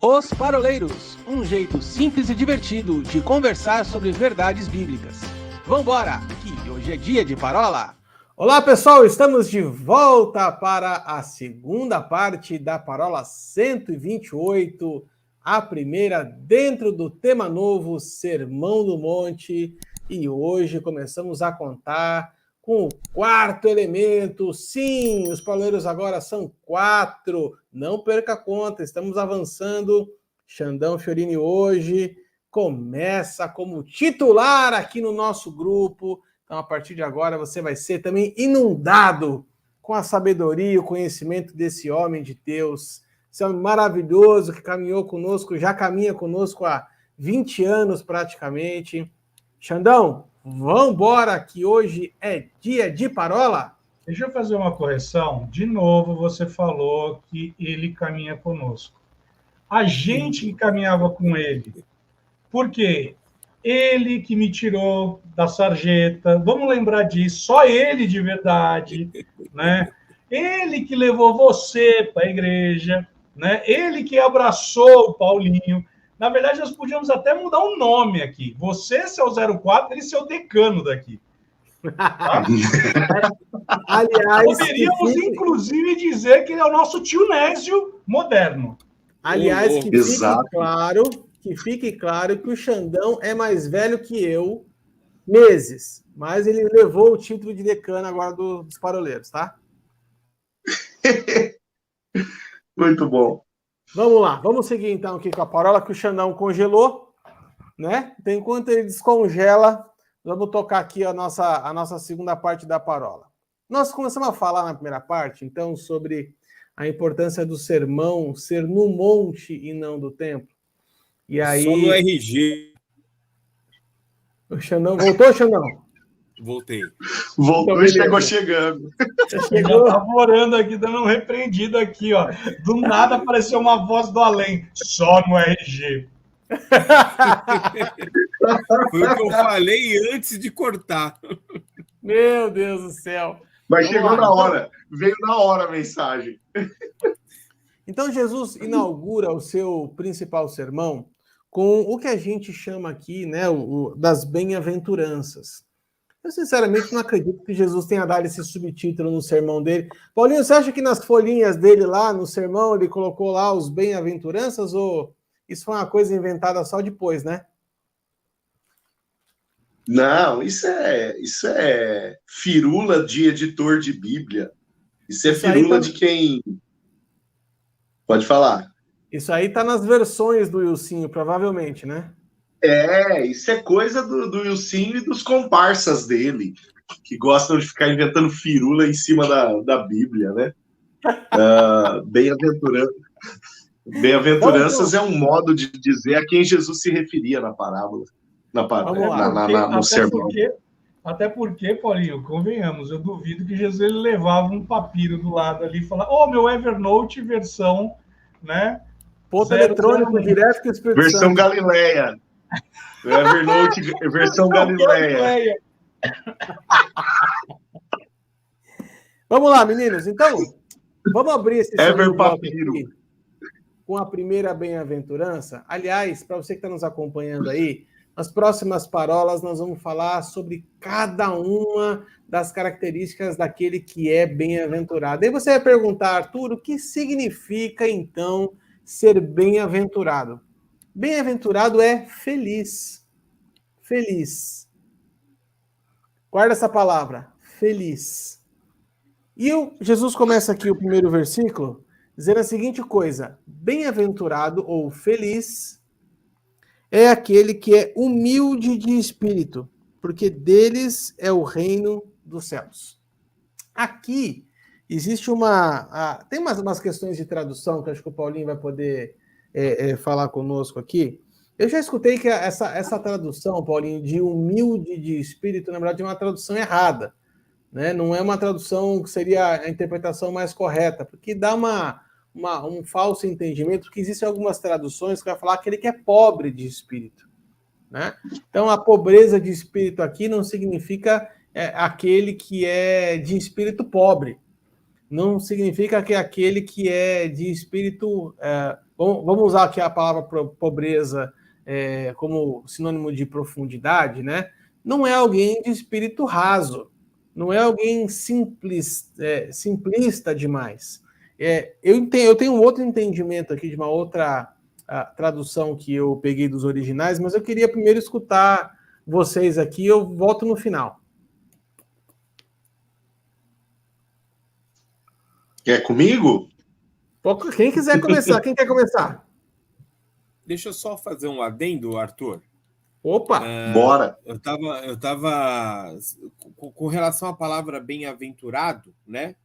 Os Paroleiros, um jeito simples e divertido de conversar sobre verdades bíblicas. Vambora, que hoje é dia de parola! Olá pessoal, estamos de volta para a segunda parte da parola 128, a primeira dentro do tema novo, Sermão do Monte. E hoje começamos a contar com o quarto elemento. Sim, os paroleiros agora são 4. Não perca a conta, estamos avançando. Xandão Fiorini hoje começa como titular aqui no nosso grupo. Então, a partir de agora, você vai ser também inundado com a sabedoria e o conhecimento desse homem de Deus. Esse homem maravilhoso que caminhou conosco, já caminha conosco há 20 anos praticamente. Xandão, vamos embora que hoje é dia de parola. Deixa eu fazer uma correção. De novo, você falou que ele caminha conosco. A gente que caminhava com ele. Por quê? Ele que me tirou da sarjeta. Vamos lembrar disso. Só ele de verdade, né? Ele que levou você para a igreja, né? Ele que abraçou o Paulinho. Na verdade, nós podíamos até mudar o nome aqui. Você, seu 04, ele ser o decano daqui. Tá? Aliás, poderíamos, inclusive, dizer que ele é o nosso tio Nésio moderno. Aliás, que fique claro que o Xandão é mais velho que eu, meses, mas ele levou o título de decano agora dos paroleiros, tá? Muito bom. Vamos lá, vamos seguir então aqui com a parola que o Xandão congelou, né? Então, enquanto ele descongela, vamos tocar aqui a nossa segunda parte da parola. Nós começamos a falar na primeira parte, então, sobre a importância do sermão ser no monte e não do templo. E aí... Só no RG. O Xandão voltou, Xandão? Voltei. Voltou e chegou chegando. Chegou orando aqui, dando um repreendido aqui, ó. Do nada apareceu uma voz do além. Só no RG. Foi o que eu falei antes de cortar. Meu Deus do céu. Mas chegou na hora. Veio na hora a mensagem. Então, Jesus inaugura o seu principal sermão com o que a gente chama aqui, né, das bem-aventuranças. Eu, sinceramente, não acredito que Jesus tenha dado esse subtítulo no sermão dele. Paulinho, você acha que nas folhinhas dele lá, no sermão, ele colocou lá os bem-aventuranças ou isso foi uma coisa inventada só depois, né? Não, isso é firula de editor de Bíblia. Isso é firula de quem... Pode falar. Isso aí tá nas versões do Ilcinho, provavelmente, né? Isso é coisa do Ilcinho e dos comparsas dele, que gostam de ficar inventando firula em cima da Bíblia, né? Bem-aventuranças é um modo de dizer a quem Jesus se referia na parábola, no sermão. Até porque, Paulinho, convenhamos, eu duvido que Jesus ele levava um papiro do lado ali e falava, meu Evernote versão, né? Ponto eletrônico direto com o Espírito Versão Santo. Galileia. Evernote, versão Galileia. Vamos lá, meninos. Então, vamos abrir esse bloco aqui com a primeira bem-aventurança. Aliás, para você que está nos acompanhando aí, nas próximas parolas nós vamos falar sobre cada uma das características daquele que é bem-aventurado. Aí você vai perguntar, Arthur, o que significa, então, ser bem-aventurado? Bem-aventurado é feliz. Feliz. Guarda essa palavra. Feliz. E Jesus começa aqui o primeiro versículo dizendo a seguinte coisa: bem-aventurado ou feliz é aquele que é humilde de espírito, porque deles é o reino dos céus. Aqui existe tem umas questões de tradução que acho que o Paulinho vai poder falar conosco aqui. Eu já escutei que essa tradução, Paulinho, de humilde de espírito, na verdade, é uma tradução errada. Né? Não é uma tradução que seria a interpretação mais correta, porque dá um falso entendimento, porque existem algumas traduções que vai falar aquele que é pobre de espírito. Né? Então, a pobreza de espírito aqui não significa aquele que é de espírito pobre. Não significa que é aquele que é de espírito vamos usar aqui a palavra pobreza como sinônimo de profundidade, né? Não é alguém de espírito raso, não é alguém simplista demais. Eu tenho um outro entendimento aqui de uma outra tradução que eu peguei dos originais, mas eu queria primeiro escutar vocês aqui, eu volto no final. Quer comigo? Quem quiser começar, quem quer começar? Deixa eu só fazer um adendo, Arthur. Opa! Bora! Eu tava com relação à palavra bem-aventurado, né?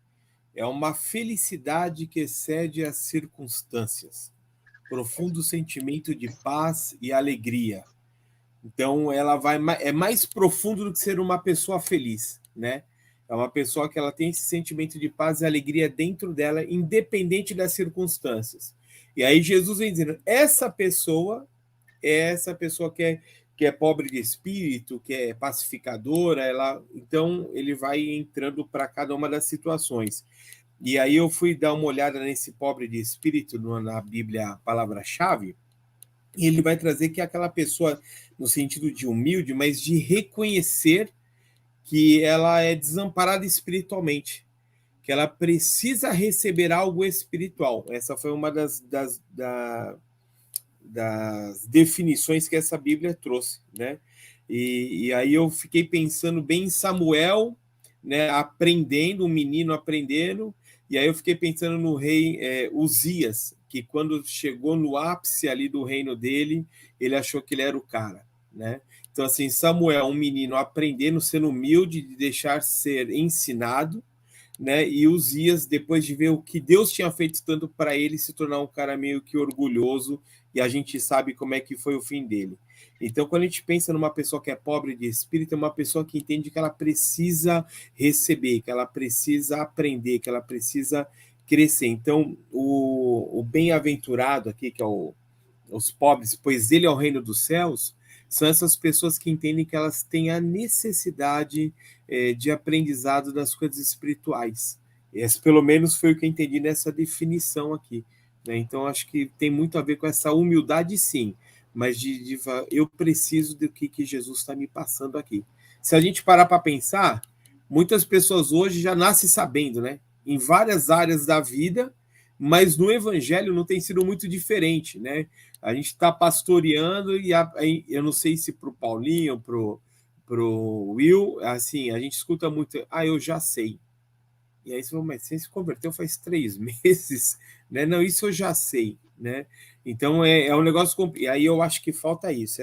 É uma felicidade que excede as circunstâncias. Profundo sentimento de paz e alegria. Então, é mais profundo do que ser uma pessoa feliz, né? É uma pessoa que ela tem esse sentimento de paz e alegria dentro dela, independente das circunstâncias. E aí Jesus vem dizendo, essa pessoa que é pobre de espírito, que é pacificadora, então ele vai entrando para cada uma das situações. E aí eu fui dar uma olhada nesse pobre de espírito na Bíblia, palavra-chave, e ele vai trazer que é aquela pessoa no sentido de humilde, mas de reconhecer que ela é desamparada espiritualmente, que ela precisa receber algo espiritual. Essa foi uma das definições que essa Bíblia trouxe, né? E aí eu fiquei pensando bem em Samuel, né, aprendendo, um menino aprendendo, e aí eu fiquei pensando no rei Uzias, que quando chegou no ápice ali do reino dele, ele achou que ele era o cara, né? Então, assim, Samuel, um menino aprendendo, sendo humilde, de deixar ser ensinado, né? E Uzias, depois de ver o que Deus tinha feito tanto para ele, se tornar um cara meio que orgulhoso, e a gente sabe como é que foi o fim dele. Então, quando a gente pensa numa pessoa que é pobre de espírito, é uma pessoa que entende que ela precisa receber, que ela precisa aprender, que ela precisa crescer. Então, o bem-aventurado aqui, que é os pobres, pois ele é o reino dos céus, são essas pessoas que entendem que elas têm a necessidade de aprendizado das coisas espirituais. Esse, pelo menos, foi o que eu entendi nessa definição aqui, né? Então, acho que tem muito a ver com essa humildade, sim, mas eu preciso do que Jesus está me passando aqui. Se a gente parar para pensar, muitas pessoas hoje já nascem sabendo, né? Em várias áreas da vida, mas no evangelho não tem sido muito diferente, né? A gente está pastoreando e eu não sei se para o Paulinho, para o Will, assim, a gente escuta muito, eu já sei. E aí você fala, mas você se converteu faz 3 meses, né? Não, isso eu já sei, né? Então é um negócio, e aí eu acho que falta isso,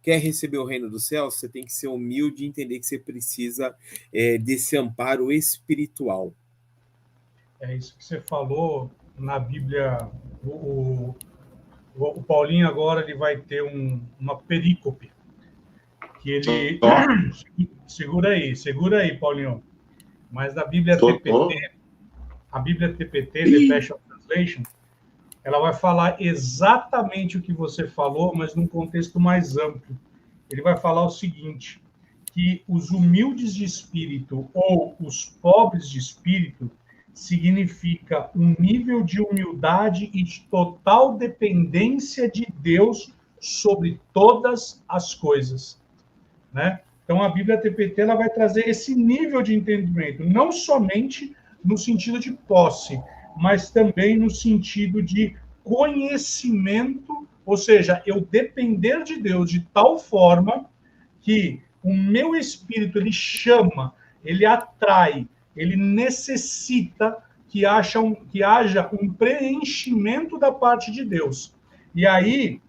quer receber o reino do céu, você tem que ser humilde e entender que você precisa desse amparo espiritual. É isso que você falou na Bíblia. O Paulinho agora ele vai ter uma perícope que ele segura aí, Paulinho. Mas na Bíblia TPT, a Bíblia TPT, The Passion Translation, ela vai falar exatamente o que você falou, mas num contexto mais amplo. Ele vai falar o seguinte, que os humildes de espírito ou os pobres de espírito significa um nível de humildade e de total dependência de Deus sobre todas as coisas, né? Então, a Bíblia TPT ela vai trazer esse nível de entendimento, não somente no sentido de posse, mas também no sentido de conhecimento, ou seja, eu depender de Deus de tal forma que o meu espírito, ele chama, ele atrai, ele necessita que haja um preenchimento da parte de Deus. E aí,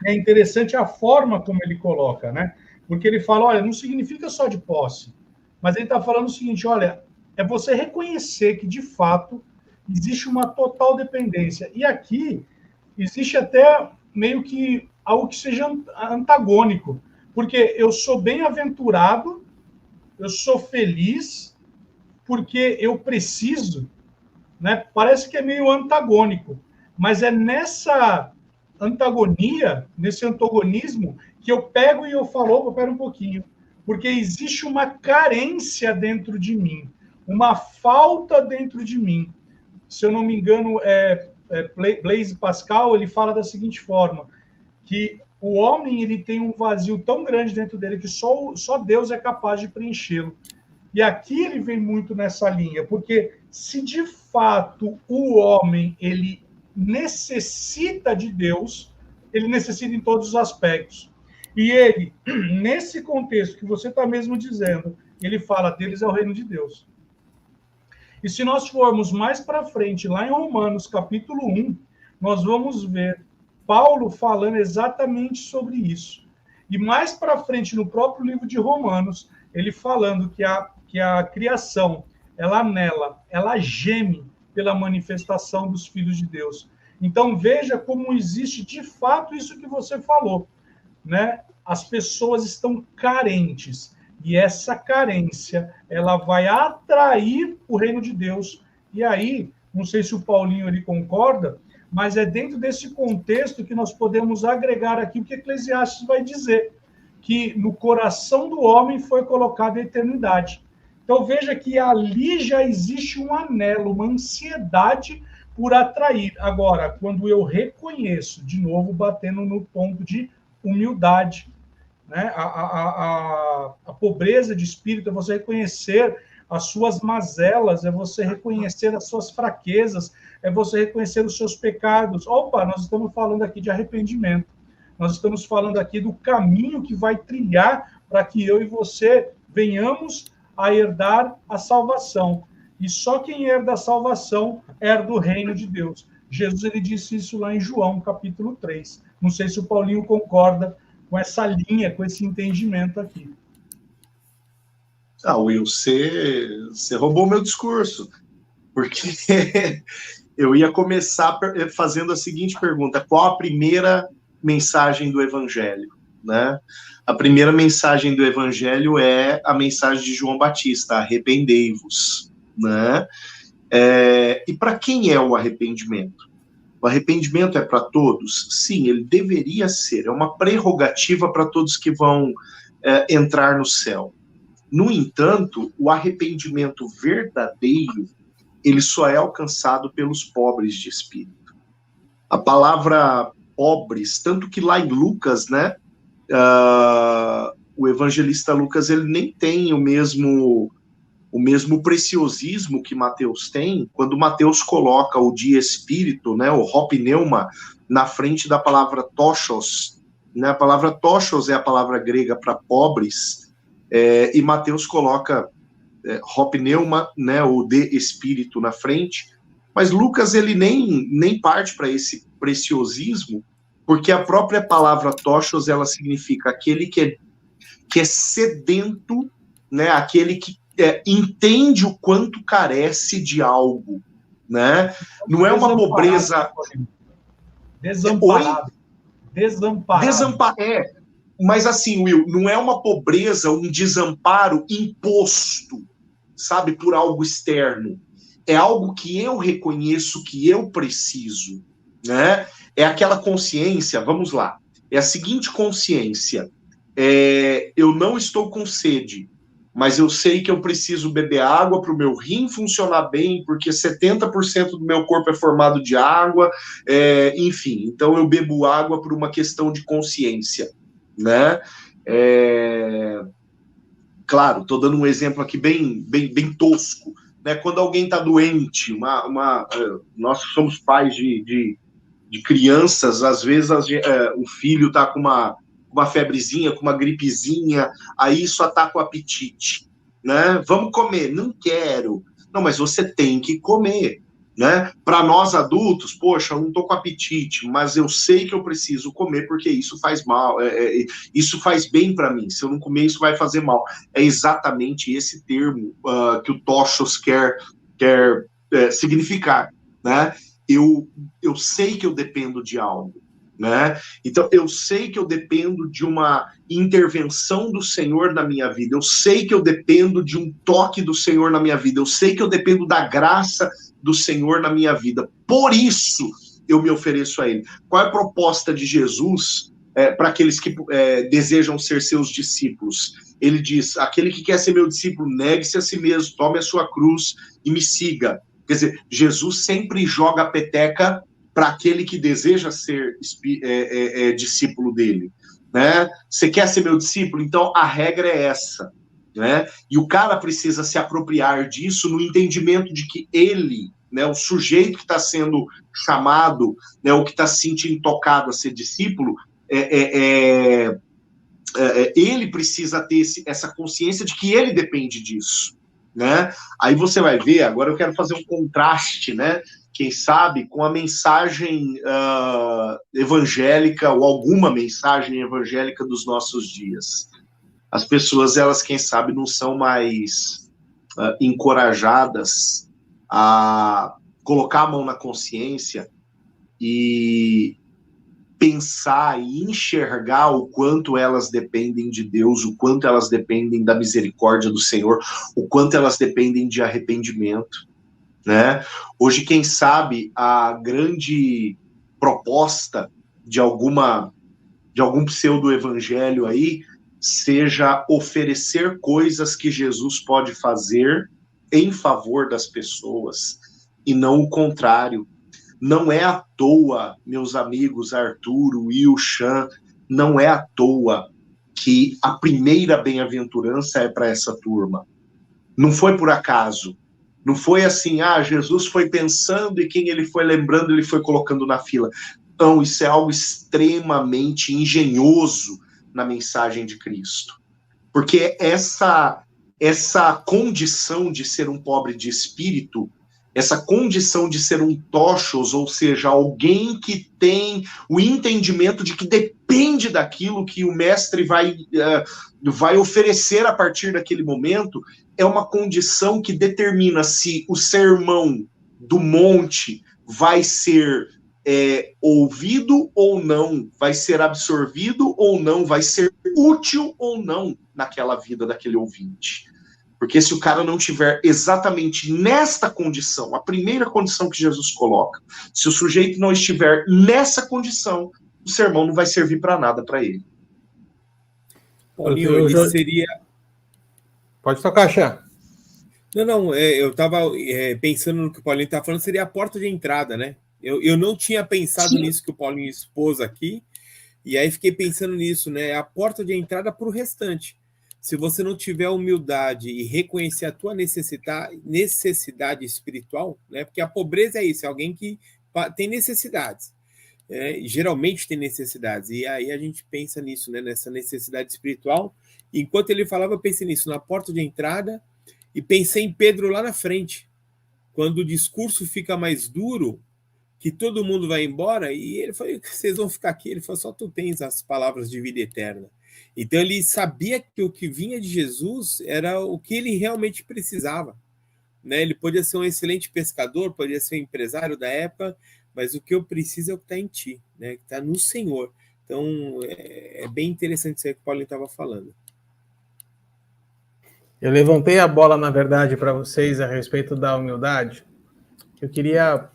é interessante a forma como ele coloca, né? Porque ele fala, olha, não significa só de posse, mas ele está falando o seguinte, olha, é você reconhecer que, de fato, existe uma total dependência. E aqui existe até meio que algo que seja antagônico, porque eu sou bem-aventurado, eu sou feliz, porque eu preciso, né? Parece que é meio antagônico, mas é nessa antagonia, nesse antagonismo, que eu pego e eu falo, pera um pouquinho, porque existe uma carência dentro de mim, uma falta dentro de mim. Se eu não me engano, Blaise Pascal, ele fala da seguinte forma, que o homem ele tem um vazio tão grande dentro dele que só Deus é capaz de preenchê-lo. E aqui ele vem muito nessa linha, porque se de fato o homem ele necessita de Deus, ele necessita em todos os aspectos. E ele, nesse contexto que você está mesmo dizendo, ele fala, deles é o reino de Deus. E se nós formos mais para frente, lá em Romanos, capítulo 1, nós vamos ver Paulo falando exatamente sobre isso. E mais para frente, no próprio livro de Romanos, ele falando que a criação, ela geme pela manifestação dos filhos de Deus. Então, veja como existe de fato isso que você falou, né? As pessoas estão carentes, e essa carência, ela vai atrair o reino de Deus. E aí, não sei se o Paulinho ele concorda, mas é dentro desse contexto que nós podemos agregar aqui o que Eclesiastes vai dizer, que no coração do homem foi colocada a eternidade. Então, veja que ali já existe um anelo, uma ansiedade por atrair. Agora, quando eu reconheço, de novo, batendo no ponto de humildade, né? A pobreza de espírito é você reconhecer as suas mazelas, é você reconhecer as suas fraquezas, é você reconhecer os seus pecados. Opa, nós estamos falando aqui de arrependimento. Nós estamos falando aqui do caminho que vai trilhar para que eu e você venhamos a herdar a salvação. E só quem herda a salvação herda o reino de Deus. Jesus ele disse isso lá em João, capítulo 3. Não sei se o Paulinho concorda com essa linha, com esse entendimento aqui. Will, você roubou meu discurso, porque eu ia começar fazendo a seguinte pergunta: qual a primeira mensagem do Evangelho? Né? A primeira mensagem do Evangelho é a mensagem de João Batista: arrependei-vos. Né? E para quem é o arrependimento? O arrependimento é para todos? Sim, ele deveria ser. É uma prerrogativa para todos que vão entrar no céu. No entanto, o arrependimento verdadeiro, ele só é alcançado pelos pobres de espírito. A palavra pobres, tanto que lá em Lucas, né, o evangelista Lucas, ele nem tem o mesmo preciosismo que Mateus tem, quando Mateus coloca o de espírito, né, o hopneuma, na frente da palavra tochos. Né? A palavra tochos é a palavra grega para pobres, e Mateus coloca hopneuma, né, o de espírito, na frente. Mas Lucas ele nem parte para esse preciosismo, porque a própria palavra tochos, ela significa aquele que é sedento, né, aquele que entende o quanto carece de algo, né? Não é uma pobreza... Desamparado. Mas assim, Will, não é uma pobreza, um desamparo imposto, sabe, por algo externo. É algo que eu reconheço que eu preciso, né? É aquela consciência, vamos lá, é a seguinte consciência: eu não estou com sede, mas eu sei que eu preciso beber água para o meu rim funcionar bem, porque 70% do meu corpo é formado de água, enfim, então eu bebo água por uma questão de consciência, né? Claro, estou dando um exemplo aqui bem tosco, né? Quando alguém está doente, nós somos pais de crianças, às vezes o filho está com uma febrezinha, com uma gripezinha, aí isso ataca o apetite, né? Vamos comer, não quero. Não, mas você tem que comer, né? Para nós adultos, poxa, eu não tô com apetite, mas eu sei que eu preciso comer porque isso faz mal, isso faz bem para mim. Se eu não comer, isso vai fazer mal. É exatamente esse termo que o Tochos quer significar, né? Eu sei que eu dependo de algo, né? Então, eu sei que eu dependo de uma intervenção do Senhor na minha vida, eu sei que eu dependo de um toque do Senhor na minha vida, eu sei que eu dependo da graça do Senhor na minha vida, por isso eu me ofereço a Ele. Qual é a proposta de Jesus para aqueles que desejam ser seus discípulos? Ele diz: aquele que quer ser meu discípulo, negue-se a si mesmo, tome a sua cruz e me siga. Quer dizer, Jesus sempre joga a peteca para aquele que deseja ser discípulo dele, né? Você quer ser meu discípulo? Então a regra é essa, né? E o cara precisa se apropriar disso no entendimento de que ele, né, o sujeito que está sendo chamado, né, o que está se sentindo tocado a ser discípulo, ele precisa ter essa consciência de que ele depende disso, né? Aí você vai ver, agora eu quero fazer um contraste, né? Quem sabe com a mensagem evangélica ou alguma mensagem evangélica dos nossos dias. As pessoas, elas, quem sabe, não são mais encorajadas a colocar a mão na consciência e pensar e enxergar o quanto elas dependem de Deus, o quanto elas dependem da misericórdia do Senhor, o quanto elas dependem de arrependimento, né? Hoje, quem sabe, a grande proposta de algum pseudo-evangelho aí seja oferecer coisas que Jesus pode fazer em favor das pessoas, e não o contrário. Não é à toa, meus amigos Arturo, Will, Chan, não é à toa que a primeira bem-aventurança é para essa turma. Não foi por acaso. Não foi assim, Jesus foi pensando e quem ele foi lembrando, ele foi colocando na fila. Não, isso é algo extremamente engenhoso na mensagem de Cristo. Porque essa condição de ser um pobre de espírito, essa condição de ser um tochos, ou seja, alguém que tem o entendimento de que depende daquilo que o mestre vai oferecer a partir daquele momento, é uma condição que determina se o sermão do monte vai ser ouvido ou não, vai ser absorvido ou não, vai ser útil ou não naquela vida daquele ouvinte. Porque se o cara não tiver exatamente nesta condição, a primeira condição que Jesus coloca, se o sujeito não estiver nessa condição, o sermão não vai servir para nada para ele. Paulinho, ele seria... Pode tocar, Chá. Não, eu estava pensando no que o Paulinho está falando, seria a porta de entrada, né? Eu não tinha pensado nisso que o Paulinho expôs aqui, e aí fiquei pensando nisso, né? A porta de entrada para o restante. Se você não tiver humildade e reconhecer a tua necessidade espiritual, né? Porque a pobreza é isso, é alguém que tem necessidades. Geralmente tem necessidades. E aí a gente pensa nisso, né? Nessa necessidade espiritual. Enquanto ele falava, eu pensei nisso, na porta de entrada, e pensei em Pedro lá na frente. Quando o discurso fica mais duro, que todo mundo vai embora, e ele falou, vocês vão ficar aqui. Ele falou, só tu tens as palavras de vida eterna. Então ele sabia que o que vinha de Jesus era o que ele realmente precisava, né? Ele podia ser um excelente pescador, podia ser um empresário da época, mas o que eu preciso é o que está em ti, né? Que está no Senhor. Então é bem interessante isso aí que o Paulinho estava falando. Eu levantei a bola, na verdade, para vocês a respeito da humildade. Eu queria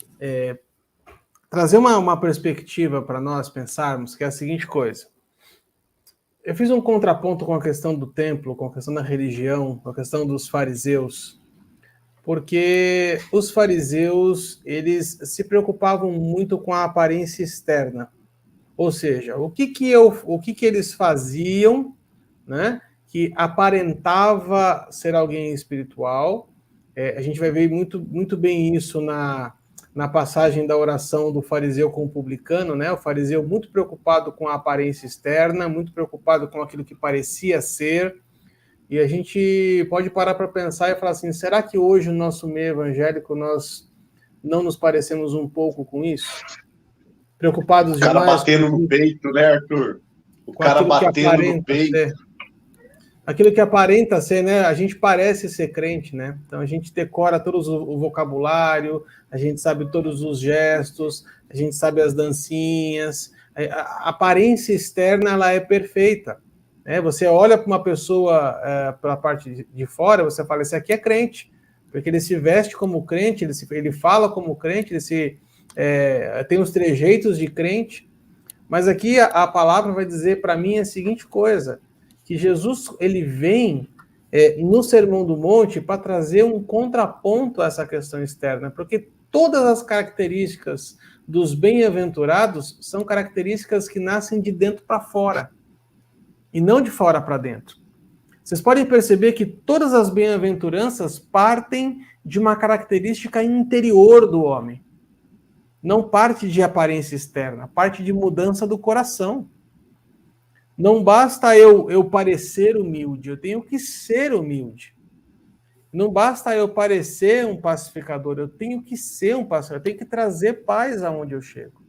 trazer uma perspectiva para nós pensarmos, que é a seguinte coisa. Eu fiz um contraponto com a questão do templo, com a questão da religião, com a questão dos fariseus, porque os fariseus, eles se preocupavam muito com a aparência externa. Ou seja, o que eles faziam, né, que aparentava ser alguém espiritual. A gente vai ver muito bem isso na passagem da oração do fariseu com o publicano, né? O fariseu muito preocupado com a aparência externa, muito preocupado com aquilo que parecia ser, e a gente pode parar para pensar e falar assim, será que hoje no nosso meio evangélico nós não nos parecemos um pouco com isso? Preocupados demais... O cara batendo no peito, né, Arthur? O cara batendo no peito. Aquilo que aparenta ser, né? A gente parece ser crente, né? Então a gente decora todo o vocabulário, a gente sabe todos os gestos, a gente sabe as dancinhas. A aparência externa, ela é perfeita, né? Você olha para uma pessoa pela parte de fora, você fala, esse aqui é crente, porque ele se veste como crente, ele fala como crente, ele tem os trejeitos de crente. Mas aqui a palavra vai dizer para mim a seguinte coisa, que Jesus ele vem no Sermão do Monte para trazer um contraponto a essa questão externa, porque todas as características dos bem-aventurados são características que nascem de dentro para fora, e não de fora para dentro. Vocês podem perceber que todas as bem-aventuranças partem de uma característica interior do homem. Não parte de aparência externa, parte de mudança do coração. Não basta eu parecer humilde, eu tenho que ser humilde. Não basta eu parecer um pacificador, eu tenho que ser um pacificador, eu tenho que trazer paz aonde eu chego.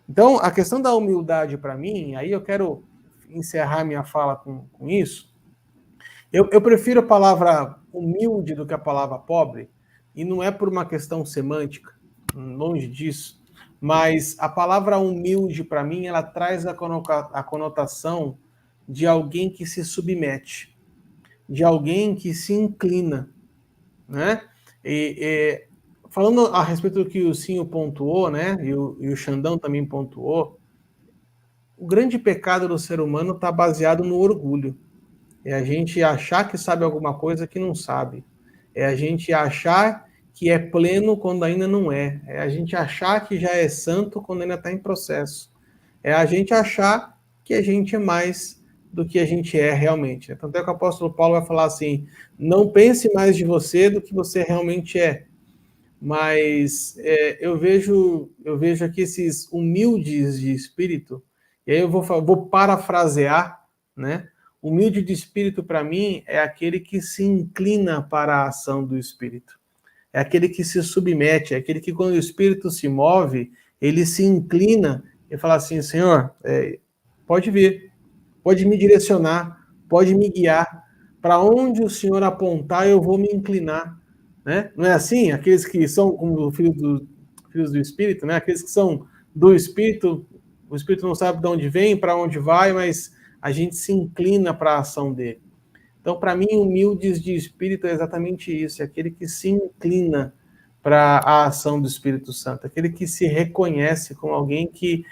Então, a questão da humildade para mim, aí eu quero encerrar minha fala com isso. Eu prefiro a palavra humilde do que a palavra pobre, e não é por uma questão semântica, longe disso, mas a palavra humilde, para mim, ela traz a conotação de alguém que se submete, de alguém que se inclina, né? Falando a respeito do que o Cinho pontuou, né? E o Xandão também pontuou, o grande pecado do ser humano está baseado no orgulho. É a gente achar que sabe alguma coisa que não sabe. É a gente achar que é pleno quando ainda não é. É a gente achar que já é santo quando ainda está em processo. É a gente achar que a gente é mais do que a gente é realmente. Tanto é que o apóstolo Paulo vai falar assim, não pense mais de você do que você realmente é. Mas eu vejo aqui esses humildes de espírito, e aí eu vou parafrasear, né? Humilde de espírito, para mim, é aquele que se inclina para a ação do Espírito. É aquele que se submete, é aquele que, quando o Espírito se move, ele se inclina e fala assim, Senhor, pode vir, pode me direcionar, pode me guiar. Para onde o Senhor apontar, eu vou me inclinar. Né? Não é assim? Aqueles que são como filhos do Espírito, né? Aqueles que são do Espírito, o Espírito não sabe de onde vem, para onde vai, mas a gente se inclina para a ação dele. Então, para mim, humildes de espírito é exatamente isso, é aquele que se inclina para a ação do Espírito Santo, aquele que se reconhece como alguém que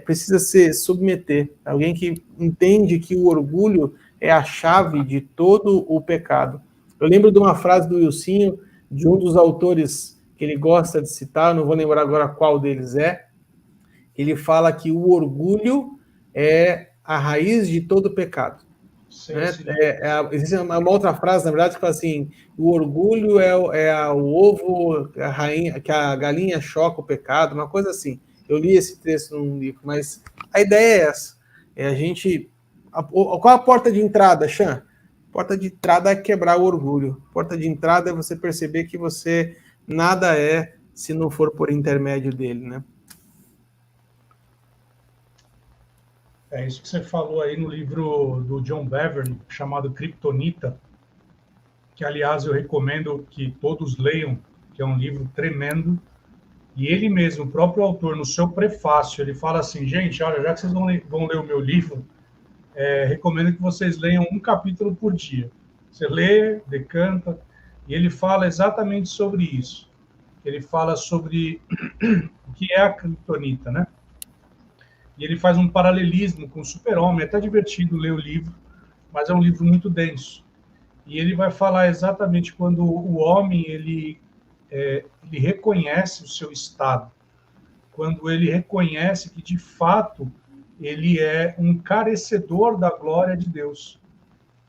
precisa se submeter, alguém que entende que o orgulho é a chave de todo o pecado. Eu lembro de uma frase do Wilsinho, de um dos autores que ele gosta de citar, não vou lembrar agora qual deles é, ele fala que o orgulho é a raiz de todo pecado. Sim, né? Sim. Existe uma outra frase, na verdade, que fala assim, o orgulho é o ovo que a galinha choca o pecado, uma coisa assim. Eu li esse texto num livro, mas a ideia é essa. A gente... Qual a porta de entrada, Chan? A porta de entrada é quebrar o orgulho. A porta de entrada é você perceber que você nada é se não for por intermédio dele, né? É isso que você falou aí no livro do John Bevere, chamado Kryptonita, que, aliás, eu recomendo que todos leiam, que é um livro tremendo. E ele mesmo, o próprio autor, no seu prefácio, ele fala assim, gente, olha, já que vocês vão ler o meu livro, recomendo que vocês leiam um capítulo por dia. Você lê, decanta, e ele fala exatamente sobre isso. Ele fala sobre o que é a Kryptonita, né? E ele faz um paralelismo com o Super-Homem. É até divertido ler o livro, mas é um livro muito denso. E ele vai falar exatamente quando o homem ele reconhece o seu estado, quando ele reconhece que, de fato, ele é um carecedor da glória de Deus.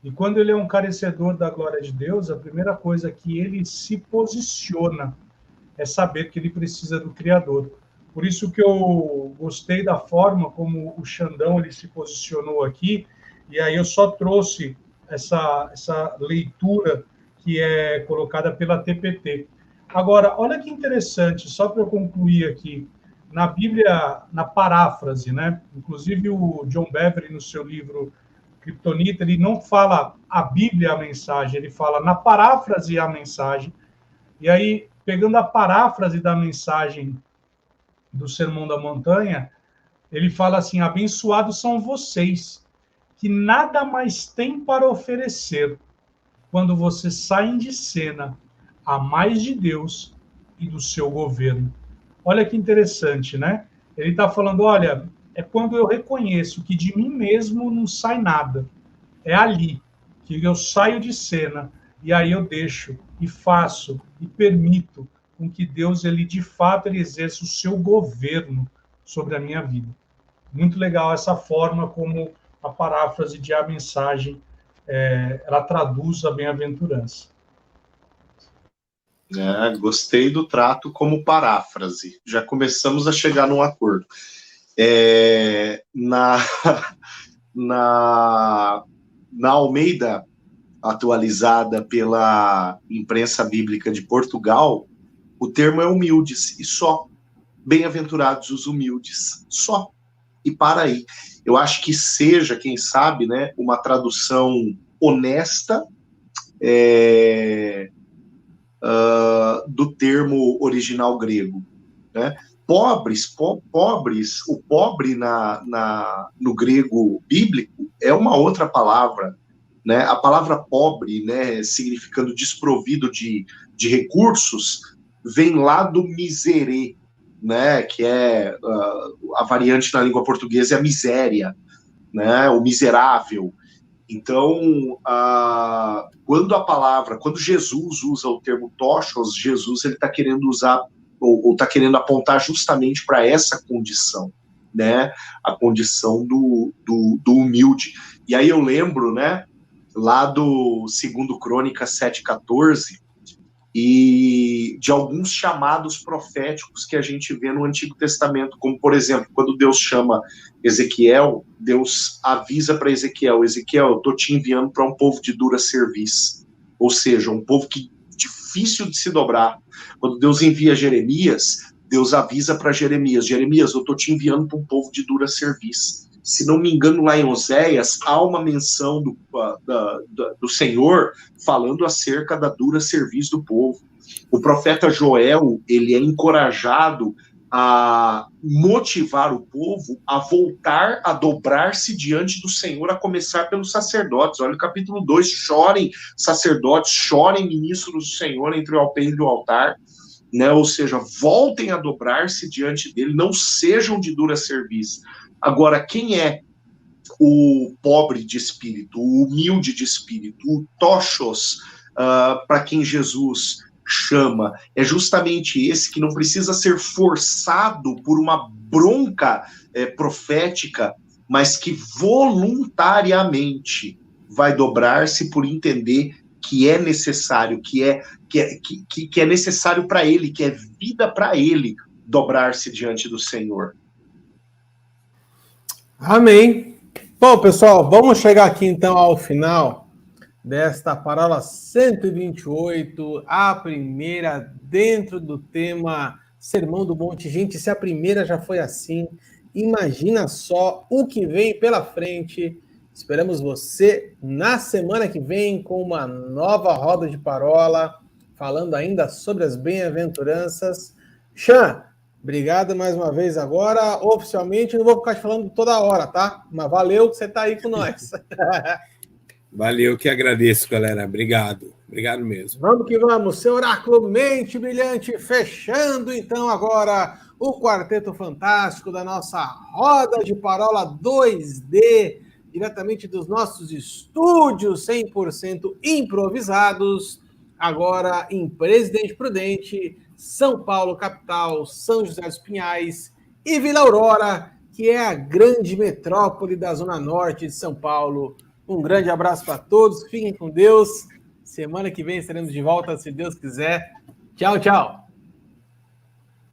E quando ele é um carecedor da glória de Deus, a primeira coisa que ele se posiciona é saber que ele precisa do Criador. Por isso que eu gostei da forma como o Xandão ele se posicionou aqui, e aí eu só trouxe essa leitura que é colocada pela TPT. Agora, olha que interessante, só para eu concluir aqui, na Bíblia, na paráfrase, né? Inclusive o John Bevere, no seu livro Kryptonita, ele não fala a Bíblia a mensagem, ele fala na paráfrase a mensagem, e aí, pegando a paráfrase da mensagem do Sermão da Montanha, ele fala assim, abençoados são vocês, que nada mais têm para oferecer, quando vocês saem de cena, a mais de Deus e do seu governo. Olha que interessante, né? Ele está falando, olha, é quando eu reconheço que de mim mesmo não sai nada. É ali que eu saio de cena, e aí eu deixo, e faço, e permito com que Deus, ele de fato, ele exerça o seu governo sobre a minha vida. Muito legal essa forma como a paráfrase de A Mensagem, ela traduz a bem-aventurança. Gostei do trato como paráfrase. Já começamos a chegar num acordo. Na Almeida, atualizada pela Imprensa Bíblica de Portugal, o termo é humildes, e só. Bem-aventurados os humildes, só. E para aí. Eu acho que seja, quem sabe, né, uma tradução honesta do termo original grego, né? Pobres, o pobre no grego bíblico é uma outra palavra, né? A palavra pobre, né, significando desprovido de recursos, vem lá do miserê, né, que é a variante na língua portuguesa é a miséria, né, o miserável. Então, quando Jesus usa o termo tochos, Jesus ele está querendo usar ou está querendo apontar justamente para essa condição, né, a condição do humilde. E aí eu lembro, né, lá do 2 Crônicas 7,14, e de alguns chamados proféticos que a gente vê no Antigo Testamento, como, por exemplo, quando Deus chama Ezequiel, Deus avisa para Ezequiel, eu estou te enviando para um povo de dura cerviz, ou seja, um povo que difícil de se dobrar. Quando Deus envia Jeremias, Deus avisa para Jeremias, eu estou te enviando para um povo de dura cerviz. Se não me engano, lá em Oséias, há uma menção do Senhor falando acerca da dura cerviz do povo. O profeta Joel, ele é encorajado a motivar o povo a voltar a dobrar-se diante do Senhor, a começar pelos sacerdotes. Olha o capítulo 2, chorem sacerdotes, chorem ministros do Senhor entre o alpendre e o altar, né? Ou seja, voltem a dobrar-se diante dele, não sejam de dura cerviz. Agora, quem é o pobre de espírito, o humilde de espírito, o tochos, para quem Jesus chama? É justamente esse que não precisa ser forçado por uma bronca profética, mas que voluntariamente vai dobrar-se por entender que é necessário, que é necessário para ele, que é vida para ele dobrar-se diante do Senhor. Amém. Bom, pessoal, vamos chegar aqui então ao final desta parábola 128, a primeira dentro do tema Sermão do Monte. Gente, se a primeira já foi assim, imagina só o que vem pela frente. Esperamos você na semana que vem com uma nova roda de parola, falando ainda sobre as bem-aventuranças. Xan, obrigado mais uma vez agora. Oficialmente, não vou ficar te falando toda hora, tá? Mas valeu que você está aí com nós. Valeu, que agradeço, galera. Obrigado. Obrigado mesmo. Vamos que vamos. Seu Oráculo Mente Brilhante, fechando então agora o Quarteto Fantástico da nossa roda de parola 2D, diretamente dos nossos estúdios 100% improvisados, agora em Presidente Prudente, São Paulo, capital, São José dos Pinhais e Vila Aurora, que é a grande metrópole da Zona Norte de São Paulo. Um grande abraço para todos, fiquem com Deus. Semana que vem estaremos de volta, se Deus quiser. Tchau, tchau.